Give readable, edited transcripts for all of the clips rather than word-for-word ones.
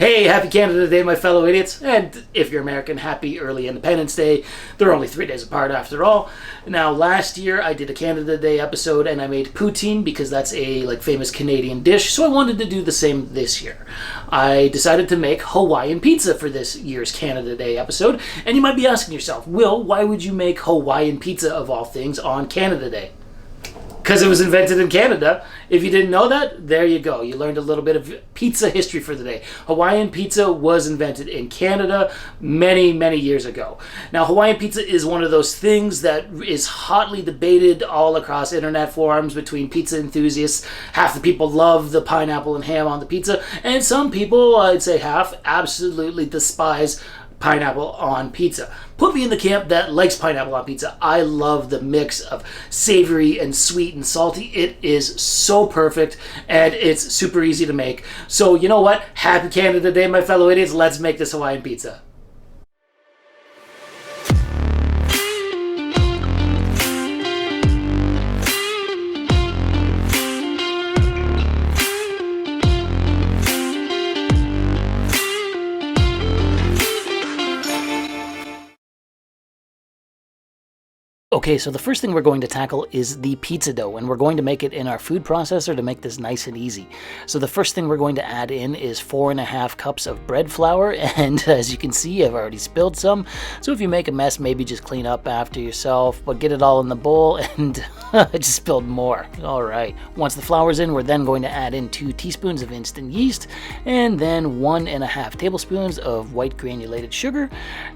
Hey, happy Canada Day, my fellow idiots. And if you're American, happy early Independence Day. They're only 3 days apart after all. Now, last year I did a Canada Day episode and I made poutine because that's a famous Canadian dish. So I wanted to do the same this year. I decided to make Hawaiian pizza for this year's Canada Day episode. And you might be asking yourself, Will, why would you make Hawaiian pizza of all things on Canada Day? Because it was invented in Canada. If you didn't know that, there you go. You learned a little bit of pizza history for the day. Hawaiian pizza was invented in Canada many, many years ago. Now, Hawaiian pizza is one of those things that is hotly debated all across internet forums between pizza enthusiasts. Half the people love the pineapple and ham on the pizza, and some people, I'd say half, absolutely despise pineapple on pizza. Put me in the camp that likes pineapple on pizza. I love the mix of savory and sweet and salty. It is so perfect and it's super easy to make. So you know what? Happy Canada Day, my fellow idiots. Let's make this Hawaiian pizza. Okay, so the first thing we're going to tackle is the pizza dough, and we're going to make it in our food processor to make this nice and easy. So the first thing we're going to add in is 4.5 cups of bread flour, and as you can see, I've already spilled some. So if you make a mess, maybe just clean up after yourself, but get it all in the bowl, and I just spilled more. All right, once the flour's in, we're then going to add in 2 teaspoons of instant yeast, and then 1.5 tablespoons of white granulated sugar.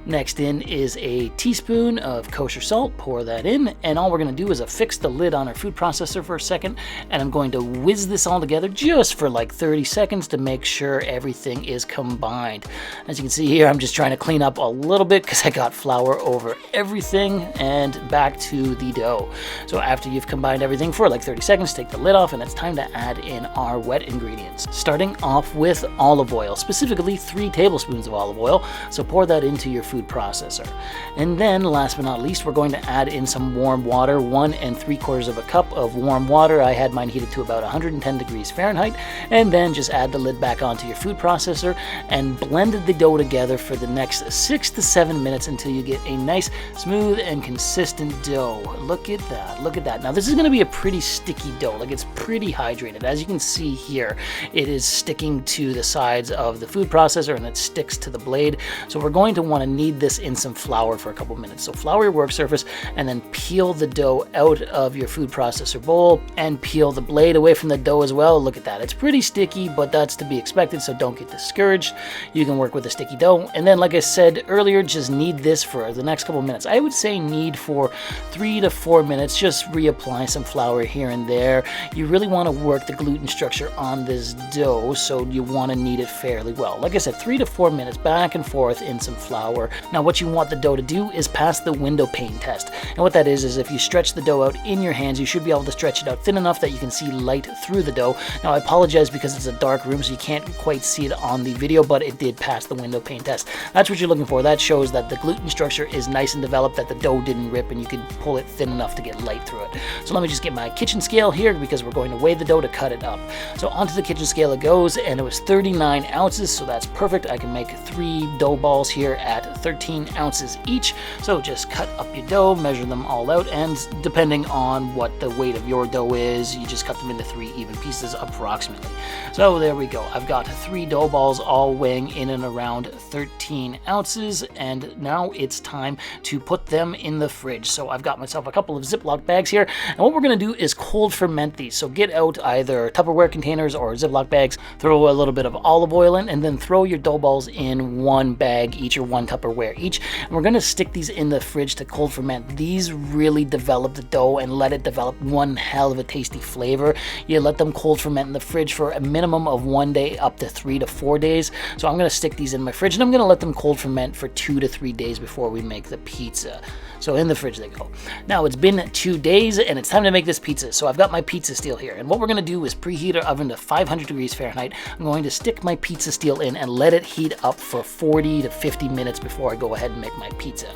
Next in is a teaspoon of kosher salt. Pour that in, and all we're going to do is affix the lid on our food processor for a second, and I'm going to whiz this all together just for like 30 seconds to make sure everything is combined. As you can see here, I'm just trying to clean up a little bit because I got flour over everything, and back to the dough. So after you've combined everything for like 30 seconds, take the lid off, and it's time to add in our wet ingredients. Starting off with olive oil, specifically 3 tablespoons of olive oil, so pour that into your food processor. And then last but not least, we're going to add in some warm water, 1 3/4 cup of warm water. I had mine heated to about 110 degrees Fahrenheit, and then just add the lid back onto your food processor and blend the dough together for the next 6 to 7 minutes until you get a nice, smooth, and consistent dough. Look at that, look at that. Now this is going to be a pretty sticky dough, like it's pretty hydrated. As you can see here, it is sticking to the sides of the food processor and it sticks to the blade. So we're going to want to knead this in some flour for a couple minutes. So flour your work surface, and then peel the dough out of your food processor bowl and peel the blade away from the dough as well. Look at that. It's pretty sticky, but that's to be expected, so don't get discouraged. You can work with a sticky dough. And then, like I said earlier, just knead this for the next couple minutes. I would say knead for 3 to 4 minutes. Just reapply some flour here and there. You really want to work the gluten structure on this dough, so you want to knead it fairly well. Like I said, 3 to 4 minutes back and forth in some flour. Now, what you want the dough to do is pass the window pane test. And what that is if you stretch the dough out in your hands, you should be able to stretch it out thin enough that you can see light through the dough. Now, I apologize because it's a dark room, so you can't quite see it on the video, but it did pass the window pane test. That's what you're looking for. That shows that the gluten structure is nice and developed, that the dough didn't rip, and you can pull it thin enough to get light through it. So let me just get my kitchen scale here because we're going to weigh the dough to cut it up. So onto the kitchen scale it goes, and it was 39 ounces, so that's perfect. I can make 3 dough balls here at 13 ounces each. So just cut up your dough, measure them all out, and depending on what the weight of your dough is, you just cut them into 3 even pieces approximately. So there we go. I've got 3 dough balls all weighing in and around 13 ounces, and now it's time to put them in the fridge. So I've got myself a couple of Ziploc bags here, and what we're going to do is cold ferment these. So get out either Tupperware containers or Ziploc bags, throw a little bit of olive oil in, and then throw your dough balls in 1 bag each or 1 Tupperware each. And we're going to stick these in the fridge to cold ferment. These really develop the dough and let it develop one hell of a tasty flavor. You let them cold ferment in the fridge for a minimum of 1 day up to 3 to 4 days. So I'm going to stick these in my fridge, and I'm going to let them cold ferment for 2 to 3 days before we make the pizza. So in the fridge they go. Now it's been 2 days and it's time to make this pizza. So I've got my pizza steel here, and what we're going to do is preheat our oven to 500 degrees Fahrenheit. I'm going to stick my pizza steel in and let it heat up for 40 to 50 minutes before I go ahead and make my pizza.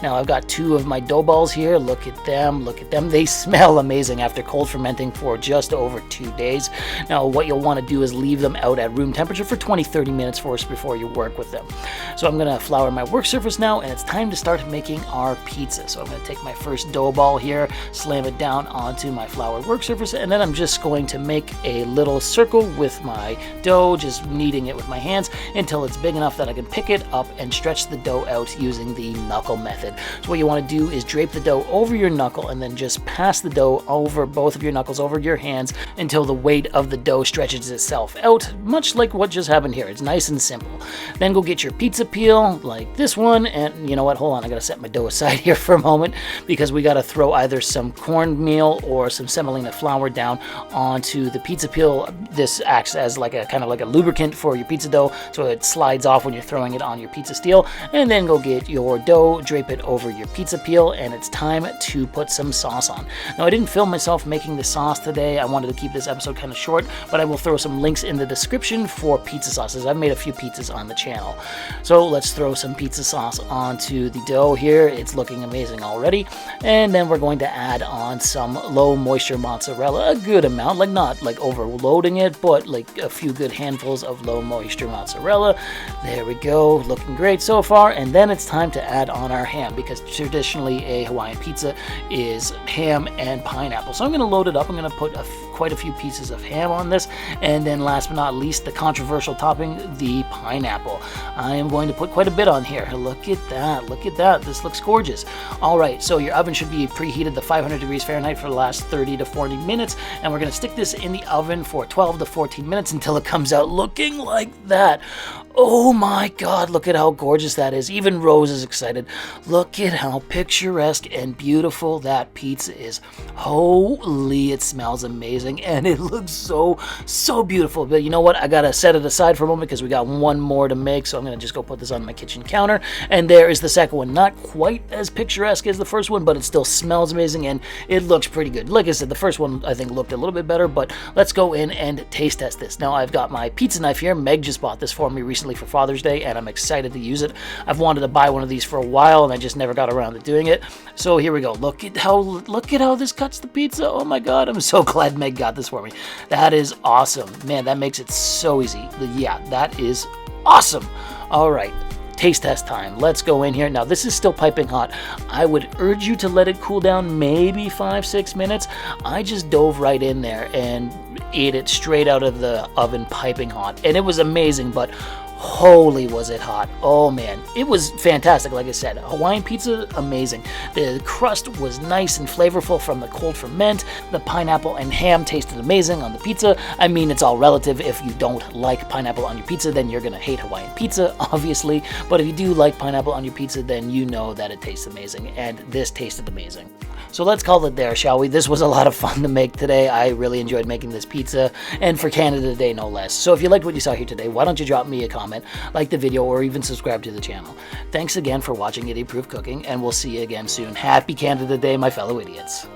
Now I've got 2 of my dough balls here. Look at them, look at them. They smell amazing after cold fermenting for just over 2 days. Now what you'll want to do is leave them out at room temperature for 20-30 minutes first before you work with them. So I'm going to flour my work surface now, and it's time to start making our pizza. So I'm going to take my first dough ball here, slam it down onto my flour work surface, and then I'm just going to make a little circle with my dough, just kneading it with my hands until it's big enough that I can pick it up and stretch the dough out using the knuckle method. So what you want to do is drape the dough over your knuckle and then just pass the dough over both of your knuckles over your hands until the weight of the dough stretches itself out, much like what just happened here. It's nice and simple. Then go get your pizza peel like this one, and you know what, hold on, I gotta set my dough aside here for a moment because we gotta throw either some cornmeal or some semolina flour down onto the pizza peel. This acts as like a kind of like a lubricant for your pizza dough, so it slides off when you're throwing it on your pizza steel. And then go get your dough, drape it over your pizza peel, and it's time to put some sauce on. Now I didn't film myself making the sauce today. I wanted to keep this episode kind of short, but I will throw some links in the description for pizza sauces. I've made a few pizzas on the channel. So let's throw some pizza sauce onto the dough here. It's looking amazing already. And then we're going to add on some low moisture mozzarella, a good amount, like not like overloading it, but like a few good handfuls of low moisture mozzarella. There we go, looking great so far. And then it's time to add on our ham, because traditionally a Hawaiian pizza is ham and pineapple. So I'm going to load it up. I'm going to put quite a few pieces of ham on this, and then last but not least, the controversial topping, the pineapple. I am going to put quite a bit on here. Look at that, look at that. This looks gorgeous. All right, so your oven should be preheated to 500 degrees Fahrenheit for the last 30 to 40 minutes, and we're going to stick this in the oven for 12 to 14 minutes until it comes out looking like that. Oh my God, look at how gorgeous that is. Even Rose is excited. Look at how picturesque and beautiful that pizza is. Holy, it smells amazing and it looks so beautiful. But you know what? I gotta set it aside for a moment because we got one more to make, so I'm gonna just go put this on my kitchen counter. And there is the second one. Not quite as picturesque as the first one, but it still smells amazing and it looks pretty good. Like I said, the first one I think looked a little bit better, but let's go in and taste test this. Now I've got my pizza knife here. Meg just bought this for me recently for Father's Day, and I'm excited to use it. I've wanted to buy one of these for a while, and I just never got around to doing it. So here we go. Look at how this cuts the pizza. Oh my God, I'm so glad Meg got this for me. That is awesome. Man, that makes it so easy. Yeah, that is awesome. All right. Taste test time. Let's go in here. Now this is still piping hot. I would urge you to let it cool down maybe 5-6 minutes. I just dove right in there and ate it straight out of the oven piping hot, and it was amazing, but holy was it hot. Oh man, it was fantastic. Like I said, Hawaiian pizza, amazing. The crust was nice and flavorful from the cold ferment. The pineapple and ham tasted amazing on the pizza. I mean, it's all relative. If you don't like pineapple on your pizza, then you're gonna hate Hawaiian pizza, obviously. But if you do like pineapple on your pizza, then you know that it tastes amazing, and this tasted amazing. So let's call it there, shall we? This was a lot of fun to make today. I really enjoyed making this pizza, and for Canada Day, no less. So if you liked what you saw here today, why don't you drop me a comment, like the video, or even subscribe to the channel. Thanks again for watching Idiot Proof Cooking, and we'll see you again soon. Happy Canada Day, my fellow idiots.